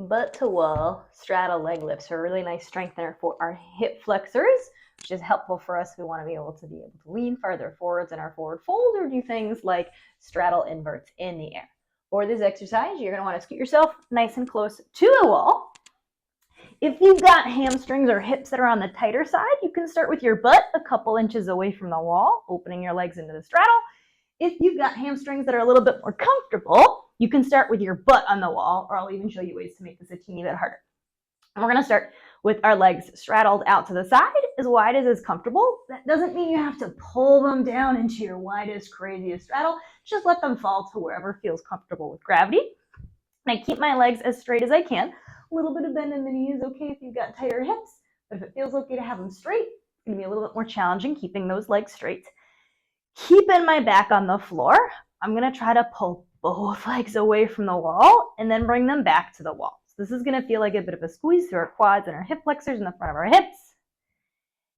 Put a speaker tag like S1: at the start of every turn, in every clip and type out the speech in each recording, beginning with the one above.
S1: butt to wall straddle leg lifts are a really nice strengthener for our hip flexors, which is helpful for us. We want to be able to lean farther forwards in our forward fold or do things like straddle inverts in the air. For this exercise, you're going to want to scoot yourself nice and close to the wall. If you've got hamstrings or hips that are on the tighter side, you can start with your butt a couple inches away from the wall, opening your legs into the straddle. If you've got hamstrings that are a little bit more comfortable, you can start with your butt on the wall, or I'll even show you ways to make this a teeny bit harder. And we're going to start with our legs straddled out to the side, as wide as is comfortable. That doesn't mean you have to pull them down into your widest, craziest straddle. Just let them fall to wherever feels comfortable with gravity. And I keep my legs as straight as I can. A little bit of bend in the knee is okay if you've got tighter hips, but if it feels okay to have them straight, it's going to be a little bit more challenging keeping those legs straight. Keeping my back on the floor, I'm going to try to pull both legs away from the wall and then bring them back to the wall. So this is going to feel like a bit of a squeeze through our quads and our hip flexors in the front of our hips.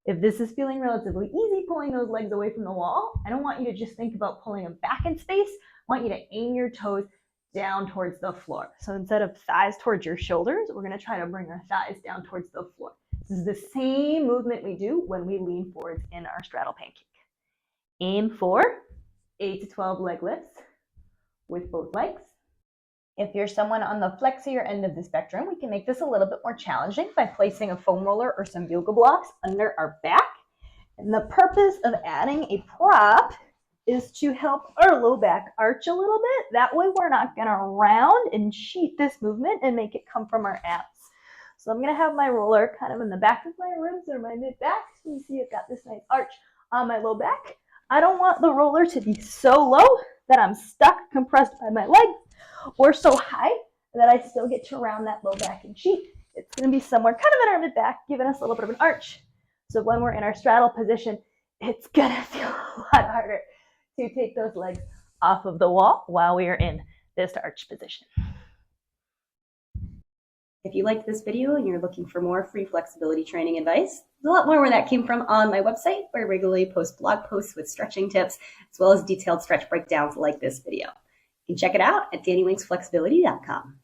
S1: If this is feeling relatively easy pulling those legs away from the wall, I don't want you to just think about pulling them back in space. I want you to aim your toes down towards the floor. So instead of thighs towards your shoulders, we're going to try to bring our thighs down towards the floor. This is the same movement we do when we lean forwards in our straddle pancake. Aim for 8 to 12 leg lifts with both legs. If you're someone on the flexier end of the spectrum, we can make this a little bit more challenging by placing a foam roller or some yoga blocks under our back. And the purpose of adding a prop is to help our low back arch a little bit. That way we're not going to round and cheat this movement and make it come from our abs. So I'm going to have my roller kind of in the back of my ribs or my mid-back. So you see I've got this nice arch on my low back. I don't want the roller to be so low that I'm stuck compressed by my legs or so high that I still get to round that low back and cheat. It's going to be somewhere kind of in our mid-back, giving us a little bit of an arch. So when we're in our straddle position, it's going to feel a lot harder to take those legs off of the wall while we are in this arch position.
S2: If you liked this video and you're looking for more free flexibility training advice, there's a lot more where that came from on my website, where I regularly post blog posts with stretching tips, as well as detailed stretch breakdowns like this video. You can check it out at DannyWinksFlexibility.com.